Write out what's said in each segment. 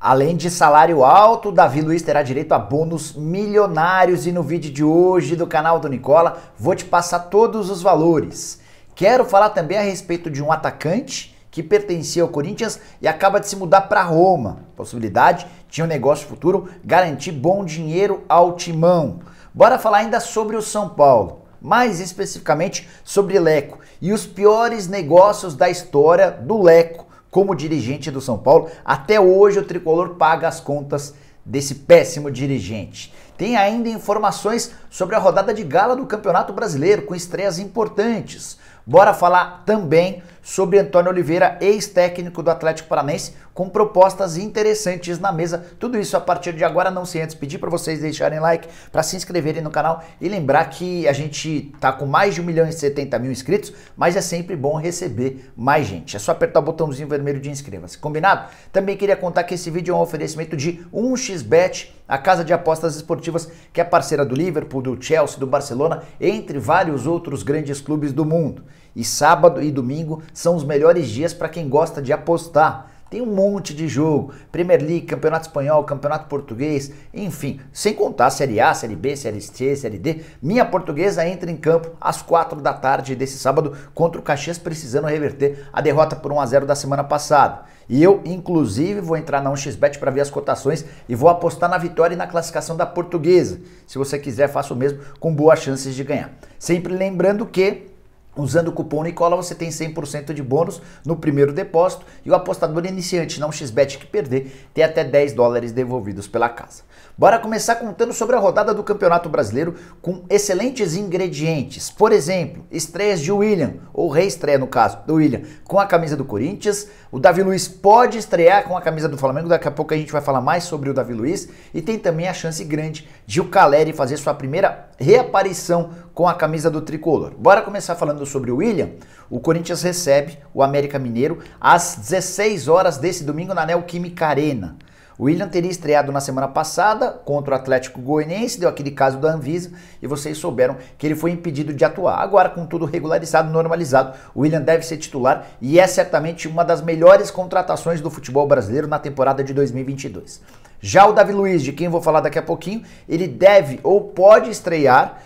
Além de salário alto, Davi Luiz terá direito a bônus milionários e no vídeo de hoje do canal do Nicola vou te passar todos os valores. Quero falar também a respeito de um atacante que pertencia ao Corinthians e acaba de se mudar para Roma. Possibilidade, tinha um negócio futuro, garantir bom dinheiro ao Timão. Bora falar ainda sobre o São Paulo, mais especificamente sobre Leco e os piores negócios da história do Leco. Como dirigente do São Paulo, até hoje o Tricolor paga as contas desse péssimo dirigente. Tem ainda informações sobre a rodada de gala do Campeonato Brasileiro, com estreias importantes. Bora falar também sobre Antônio Oliveira, ex-técnico do Atlético Paranaense, com propostas interessantes na mesa. Tudo isso a partir de agora, não sem antes pedir para vocês deixarem like, para se inscreverem no canal e lembrar que a gente tá com mais de 1.070.000 inscritos, mas é sempre bom receber mais gente. É só apertar o botãozinho vermelho de inscreva-se. Combinado? Também queria contar que esse vídeo é um oferecimento de 1xBet, a casa de apostas esportivas que é parceira do Liverpool, do Chelsea, do Barcelona, entre vários outros grandes clubes do mundo. E sábado e domingo são os melhores dias para quem gosta de apostar. Tem um monte de jogo, Premier League, Campeonato Espanhol, Campeonato Português, enfim, sem contar a Série A, Série B, Série C, Série D. Minha Portuguesa entra em campo às 4 da tarde desse sábado contra o Caxias, precisando reverter a derrota por 1-0 da semana passada. E eu, inclusive, vou entrar na 1xBet para ver as cotações e vou apostar na vitória e na classificação da Portuguesa. Se você quiser, faça o mesmo, com boas chances de ganhar. Sempre lembrando que usando o cupom Nicola você tem 100% de bônus no primeiro depósito e o apostador iniciante na 1xBet que perder tem até $10 devolvidos pela casa. Bora começar contando sobre a rodada do Campeonato Brasileiro com excelentes ingredientes. Por exemplo, estreias de William, ou reestreia no caso do William, com a camisa do Corinthians. O Davi Luiz pode estrear com a camisa do Flamengo, daqui a pouco a gente vai falar mais sobre o Davi Luiz. E tem também a chance grande de o Caleri fazer sua primeira reaparição com a camisa do Tricolor. Bora começar falando sobre o William. O Corinthians recebe o América Mineiro às 16 horas desse domingo na Neoquímica Arena. O William teria estreado na semana passada contra o Atlético Goianiense, deu aquele caso da Anvisa e vocês souberam que ele foi impedido de atuar. Agora, com tudo regularizado, normalizado, o William deve ser titular e é certamente uma das melhores contratações do futebol brasileiro na temporada de 2022. Já o Davi Luiz, de quem eu vou falar daqui a pouquinho, ele deve ou pode estrear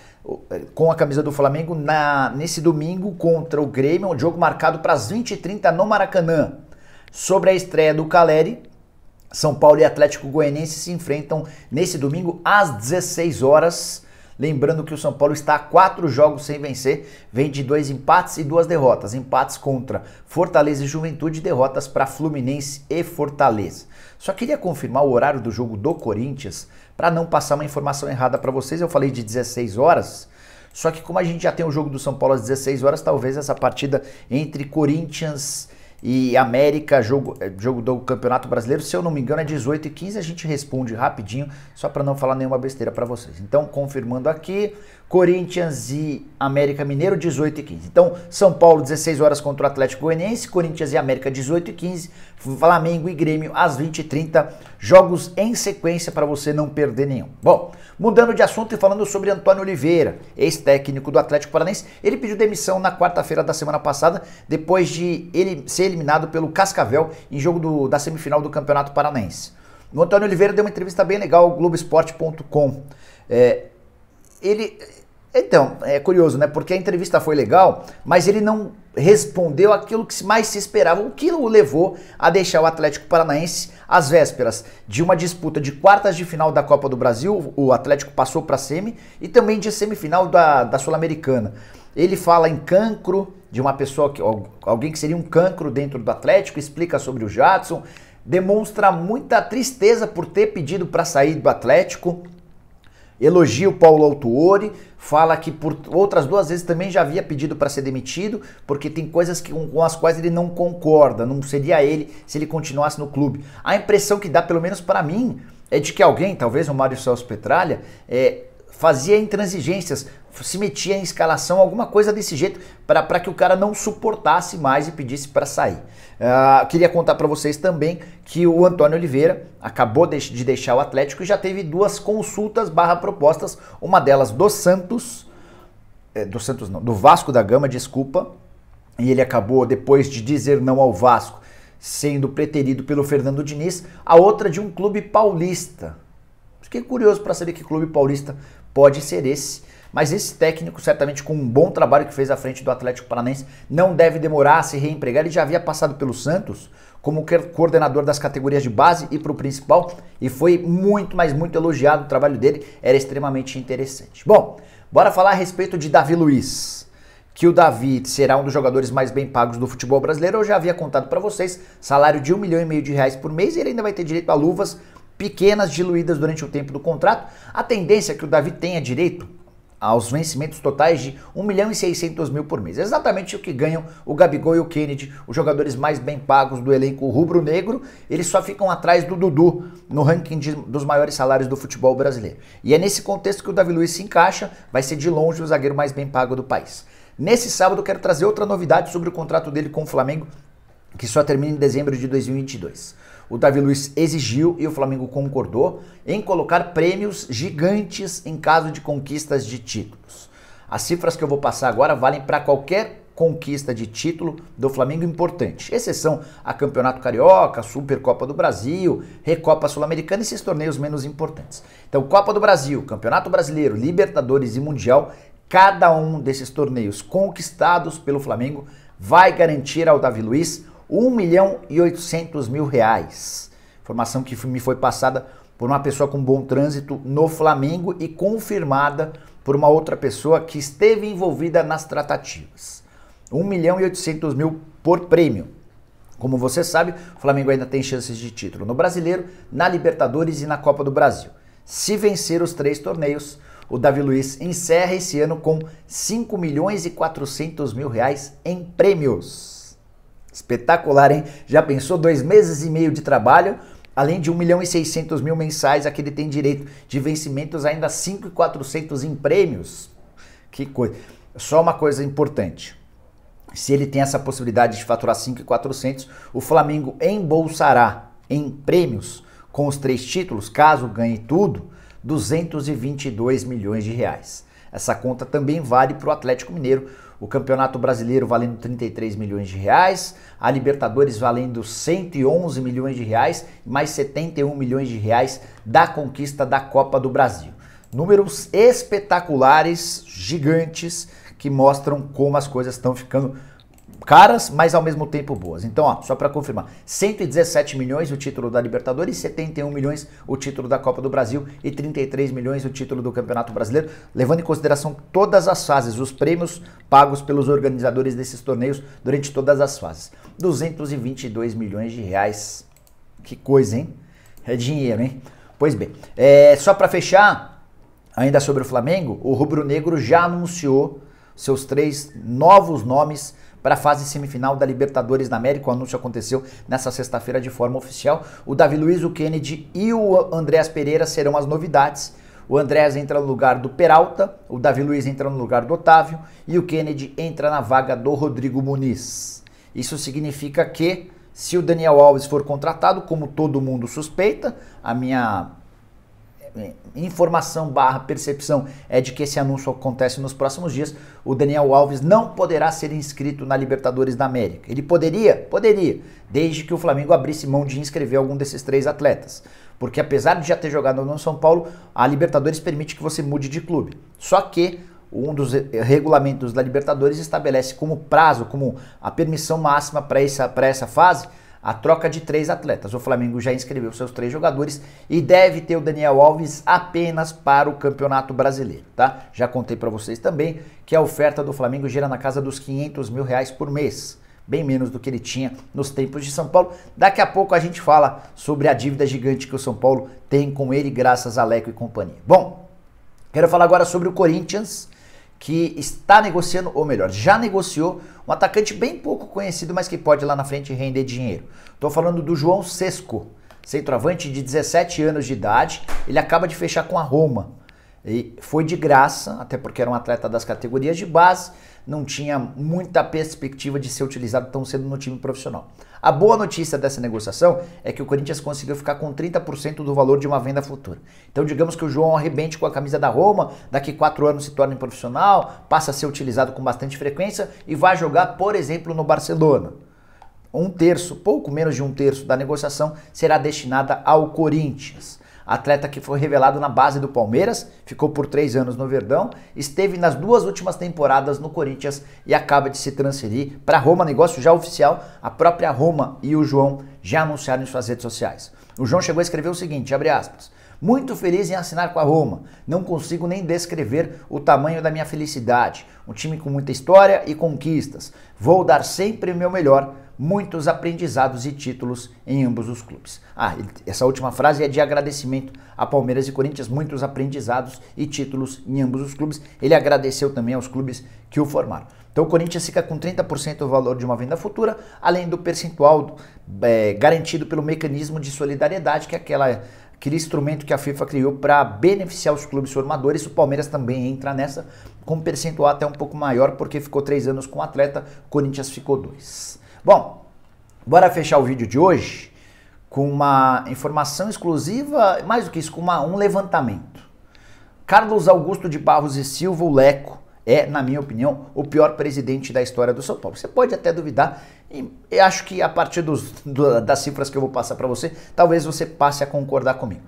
com a camisa do Flamengo nesse domingo contra o Grêmio, um jogo marcado para as 20h30 no Maracanã. Sobre a estreia do Caleri, São Paulo e Atlético Goianiense se enfrentam nesse domingo às 16 horas. Lembrando que o São Paulo está a 4 jogos sem vencer, vem de 2 empates e 2 derrotas. Empates contra Fortaleza e Juventude, derrotas para Fluminense e Fortaleza. Só queria confirmar o horário do jogo do Corinthians, para não passar uma informação errada para vocês. Eu falei de 16 horas, só que como a gente já tem o jogo do São Paulo às 16 horas, talvez essa partida entre Corinthians e América, jogo do Campeonato Brasileiro, se eu não me engano é 18h15, a gente responde rapidinho, só para não falar nenhuma besteira para vocês. Então, confirmando aqui, Corinthians e América Mineiro, 18h15. Então, São Paulo, 16 horas contra o Atlético Goianiense, Corinthians e América, 18h15, Flamengo e Grêmio, às 20h30, jogos em sequência para você não perder nenhum. Bom, mudando de assunto e falando sobre Antônio Oliveira, ex-técnico do Atlético Paranaense, ele pediu demissão na quarta-feira da semana passada, depois de ele ser eliminado pelo Cascavel em jogo da semifinal do Campeonato Paranaense. O Antônio Oliveira deu uma entrevista bem legal ao Globoesporte.com. Então, é curioso, né? Porque a entrevista foi legal, mas ele não respondeu aquilo que mais se esperava, o que o levou a deixar o Atlético Paranaense às vésperas de uma disputa de quartas de final da Copa do Brasil. O Atlético passou para a semi e também de semifinal da Sul-Americana. Ele fala em cancro, de uma pessoa, alguém que seria um cancro dentro do Atlético, explica sobre o Jadson, demonstra muita tristeza por ter pedido para sair do Atlético, elogia o Paulo Autuori, fala que por outras 2 vezes também já havia pedido para ser demitido, porque tem coisas com as quais ele não concorda, não seria ele se ele continuasse no clube. A impressão que dá, pelo menos para mim, é de que alguém, talvez o Mário Celso Petralha, fazia intransigências, se metia em escalação, alguma coisa desse jeito, para que o cara não suportasse mais e pedisse para sair. Queria contar para vocês também que o Antônio Oliveira acabou de deixar o Atlético e já teve 2 consultas / propostas, uma delas do Vasco da Gama, desculpa, e ele acabou, depois de dizer não ao Vasco, sendo preterido pelo Fernando Diniz, a outra de um clube paulista. Fiquei curioso para saber que clube paulista pode ser esse, mas esse técnico, certamente com um bom trabalho que fez à frente do Atlético Paranaense, não deve demorar a se reempregar. Ele já havia passado pelo Santos como coordenador das categorias de base e para o principal, e foi muito, mas muito elogiado o trabalho dele, era extremamente interessante. Bom, bora falar a respeito de Davi Luiz, que o Davi será um dos jogadores mais bem pagos do futebol brasileiro. Eu já havia contado para vocês, salário de R$1,5 milhão por mês, e ele ainda vai ter direito a luvas pequenas diluídas durante o tempo do contrato. A tendência é que o Davi tenha direito aos vencimentos totais de R$1,6 milhão por mês. Exatamente o que ganham o Gabigol e o Kennedy, os jogadores mais bem pagos do elenco rubro-negro. Eles só ficam atrás do Dudu no ranking dos maiores salários do futebol brasileiro. E é nesse contexto que o Davi Luiz se encaixa, vai ser de longe o zagueiro mais bem pago do país. Nesse sábado eu quero trazer outra novidade sobre o contrato dele com o Flamengo, que só termina em dezembro de 2022. O Davi Luiz exigiu, e o Flamengo concordou, em colocar prêmios gigantes em caso de conquistas de títulos. As cifras que eu vou passar agora valem para qualquer conquista de título do Flamengo importante, exceção a Campeonato Carioca, Supercopa do Brasil, Recopa Sul-Americana e esses torneios menos importantes. Então, Copa do Brasil, Campeonato Brasileiro, Libertadores e Mundial, cada um desses torneios conquistados pelo Flamengo vai garantir ao Davi Luiz R$1,8 milhão. Informação que me foi passada por uma pessoa com bom trânsito no Flamengo e confirmada por uma outra pessoa que esteve envolvida nas tratativas. R$1,8 milhão por prêmio. Como você sabe, o Flamengo ainda tem chances de título no Brasileiro, na Libertadores e na Copa do Brasil. Se vencer os 3 torneios, o Davi Luiz encerra esse ano com R$5,4 milhões em prêmios. Espetacular, hein? Já pensou? 2 meses e meio de trabalho, além de R$1,6 milhão mensais, a que ele tem direito de vencimentos, ainda R$5,400 em prêmios. Que coisa. Só uma coisa importante. Se ele tem essa possibilidade de faturar R$5,400, o Flamengo embolsará em prêmios com os 3 títulos, caso ganhe tudo, R$222 milhões. Essa conta também vale para o Atlético Mineiro. O Campeonato Brasileiro valendo R$33 milhões, a Libertadores valendo R$111 milhões, mais R$71 milhões da conquista da Copa do Brasil. Números espetaculares, gigantes, que mostram como as coisas estão ficando caras, mas ao mesmo tempo boas. Então, ó, só para confirmar, 117 milhões o título da Libertadores, 71 milhões o título da Copa do Brasil e 33 milhões o título do Campeonato Brasileiro, levando em consideração todas as fases, os prêmios pagos pelos organizadores desses torneios durante todas as fases. R$222 milhões. Que coisa, hein? É dinheiro, hein? Pois bem, só para fechar, ainda sobre o Flamengo, o rubro-negro já anunciou seus 3 novos nomes para a fase semifinal da Libertadores da América. O anúncio aconteceu nessa sexta-feira de forma oficial. O Davi Luiz, o Kennedy e o Andréas Pereira serão as novidades. O Andréas entra no lugar do Peralta, o Davi Luiz entra no lugar do Otávio e o Kennedy entra na vaga do Rodrigo Muniz. Isso significa que, se o Daniel Alves for contratado, como todo mundo suspeita, a minha informação / percepção é de que esse anúncio acontece nos próximos dias, o Daniel Alves não poderá ser inscrito na Libertadores da América. Ele poderia, desde que o Flamengo abrisse mão de inscrever algum desses 3 atletas. Porque apesar de já ter jogado no São Paulo, a Libertadores permite que você mude de clube. Só que um dos regulamentos da Libertadores estabelece como prazo, como a permissão máxima para essa fase, a troca de 3 atletas. O Flamengo já inscreveu seus 3 jogadores e deve ter o Daniel Alves apenas para o Campeonato Brasileiro, tá? Já contei para vocês também que a oferta do Flamengo gira na casa dos R$500 mil por mês, bem menos do que ele tinha nos tempos de São Paulo. Daqui a pouco a gente fala sobre a dívida gigante que o São Paulo tem com ele, graças a Leco e companhia. Bom, quero falar agora sobre o Corinthians, que está negociando, ou melhor, já negociou um atacante bem pouco conhecido, mas que pode lá na frente render dinheiro. Estou falando do João Sesco, centroavante de 17 anos de idade. Ele acaba de fechar com a Roma. E foi de graça, até porque era um atleta das categorias de base, não tinha muita perspectiva de ser utilizado tão cedo no time profissional. A boa notícia dessa negociação é que o Corinthians conseguiu ficar com 30% do valor de uma venda futura. Então digamos que o João arrebente com a camisa da Roma, daqui 4 anos se torna profissional, passa a ser utilizado com bastante frequência e vai jogar, por exemplo, no Barcelona. um terço, pouco menos de um terço da negociação será destinada ao Corinthians. Atleta que foi revelado na base do Palmeiras, ficou por 3 anos no Verdão, esteve nas 2 últimas temporadas no Corinthians e acaba de se transferir para Roma, negócio já oficial. A própria Roma e o João já anunciaram em suas redes sociais. O João chegou a escrever o seguinte, abre aspas, muito feliz em assinar com a Roma, não consigo nem descrever o tamanho da minha felicidade, um time com muita história e conquistas, vou dar sempre o meu melhor, muitos aprendizados e títulos em ambos os clubes. Essa última frase é de agradecimento a Palmeiras e Corinthians, muitos aprendizados e títulos em ambos os clubes. Ele agradeceu também aos clubes que o formaram. Então o Corinthians fica com 30% do valor de uma venda futura, além do percentual garantido pelo mecanismo de solidariedade, que é aquele instrumento que a FIFA criou para beneficiar os clubes formadores. O Palmeiras também entra nessa, com um percentual até um pouco maior, porque ficou 3 anos com o atleta, o Corinthians ficou 2. Bom, bora fechar o vídeo de hoje com uma informação exclusiva, mais do que isso, com um levantamento. Carlos Augusto de Barros e Silva, o Leco, é, na minha opinião, o pior presidente da história do São Paulo. Você pode até duvidar, e eu acho que a partir das cifras que eu vou passar para você, talvez você passe a concordar comigo.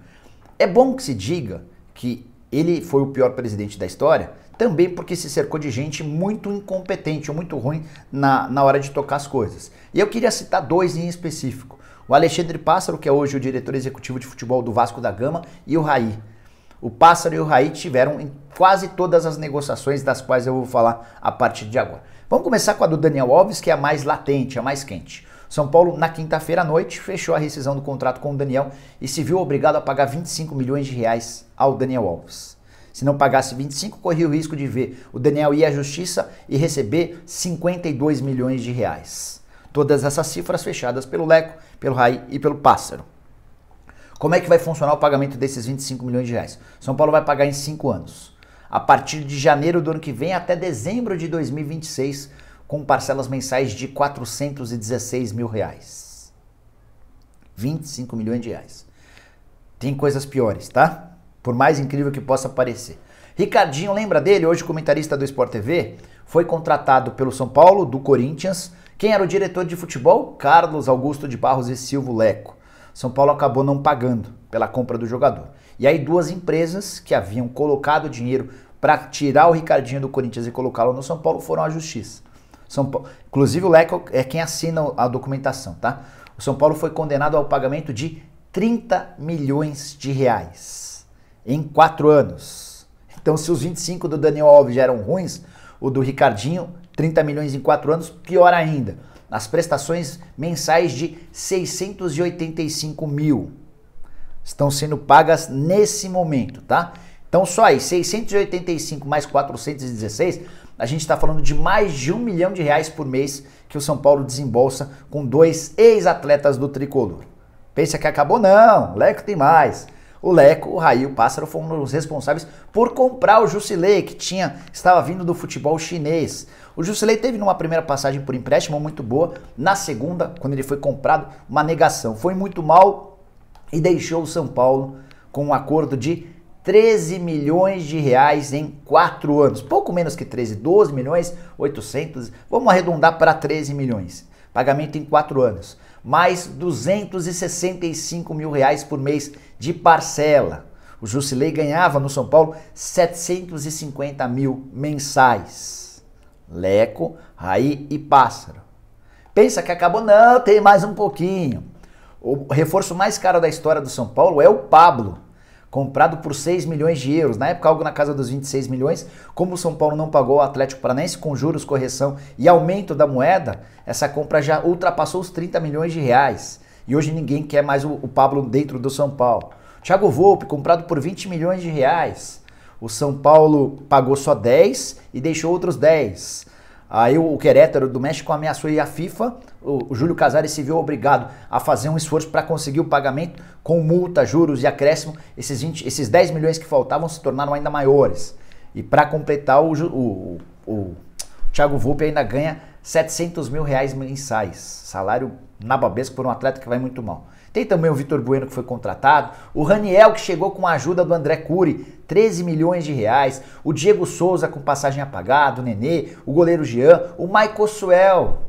É bom que se diga que ele foi o pior presidente da história, também porque se cercou de gente muito incompetente ou muito ruim na hora de tocar as coisas. E eu queria citar 2 em específico. O Alexandre Pássaro, que é hoje o diretor executivo de futebol do Vasco da Gama, e o Raí. O Pássaro e o Raí tiveram em quase todas as negociações das quais eu vou falar a partir de agora. Vamos começar com a do Daniel Alves, que é a mais latente, a mais quente. São Paulo, na quinta-feira à noite, fechou a rescisão do contrato com o Daniel e se viu obrigado a pagar 25 milhões de reais ao Daniel Alves. Se não pagasse 25, corria o risco de ver o Daniel ir à justiça e receber 52 milhões de reais. Todas essas cifras fechadas pelo Leco, pelo Raí e pelo Pássaro. Como é que vai funcionar o pagamento desses 25 milhões de reais? São Paulo vai pagar em 5 anos. A partir de janeiro do ano que vem até dezembro de 2026, com parcelas mensais de 416 mil reais. 25 milhões de reais. Tem coisas piores, tá? Por mais incrível que possa parecer. Ricardinho, lembra dele? Hoje comentarista do Sport TV, foi contratado pelo São Paulo, do Corinthians. Quem era o diretor de futebol? Carlos Augusto de Barros e Silva, Leco. São Paulo acabou não pagando pela compra do jogador. E aí 2 empresas que haviam colocado dinheiro para tirar o Ricardinho do Corinthians e colocá-lo no São Paulo foram à justiça. Inclusive o Leco é quem assina a documentação, tá? O São Paulo foi condenado ao pagamento de 30 milhões de reais em 4 anos. Então se os 25 do Daniel Alves já eram ruins, o do Ricardinho, 30 milhões em 4 anos, pior ainda. As prestações mensais de 685 mil estão sendo pagas nesse momento, tá? Então só aí, 685 mais 416, a gente está falando de mais de 1 milhão de reais por mês que o São Paulo desembolsa com 2 ex-atletas do Tricolor. Pensa que acabou? Não, o Leco tem mais. O Leco, o Raí e o Pássaro foram os responsáveis por comprar o Jusilei, que estava vindo do futebol chinês. O Jusilei teve numa primeira passagem por empréstimo muito boa, na segunda, quando ele foi comprado, uma negação. Foi muito mal e deixou o São Paulo com um acordo de 13 milhões de reais em 4 anos. Pouco menos que 13, 12 milhões, 800, vamos arredondar para 13 milhões. Pagamento em 4 anos. Mais 265 mil reais por mês de parcela. O Jusilei ganhava no São Paulo 750 mil mensais. Leco, Raí e Pássaro. Pensa que acabou? Não, tem mais um pouquinho. O reforço mais caro da história do São Paulo é o Pablo, comprado por 6 milhões de euros, na época algo na casa dos 26 milhões, como o São Paulo não pagou ao Atlético Paranaense com juros, correção e aumento da moeda, essa compra já ultrapassou os 30 milhões de reais. E hoje ninguém quer mais o Pablo dentro do São Paulo. Thiago Volpe, comprado por 20 milhões de reais. O São Paulo pagou só 10 e deixou outros 10. Aí o Querétaro do México ameaçou ir à FIFA, o Júlio Casares se viu obrigado a fazer um esforço para conseguir o pagamento com multa, juros e acréscimo. Esses 10 milhões que faltavam se tornaram ainda maiores. E para completar, o Thiago Volpe ainda ganha 700 mil reais mensais. Salário nababesco por um atleta que vai muito mal. Tem também o Vitor Bueno que foi contratado, o Raniel que chegou com a ajuda do André Cury, 13 milhões de reais, o Diego Souza com passagem apagada, o Nenê, o goleiro Jean, o Michael Suel,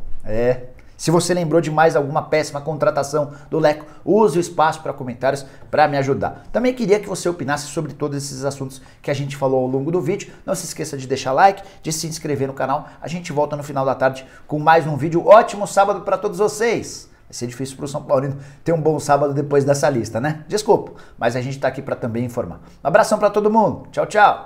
Se você lembrou de mais alguma péssima contratação do Leco, use o espaço para comentários para me ajudar. Também queria que você opinasse sobre todos esses assuntos que a gente falou ao longo do vídeo. Não se esqueça de deixar like, de se inscrever no canal. A gente volta no final da tarde com mais um vídeo. Ótimo sábado para todos vocês! Vai ser difícil para o São Paulino ter um bom sábado depois dessa lista, né? Desculpa, mas a gente está aqui para também informar. Um abração para todo mundo. Tchau, tchau!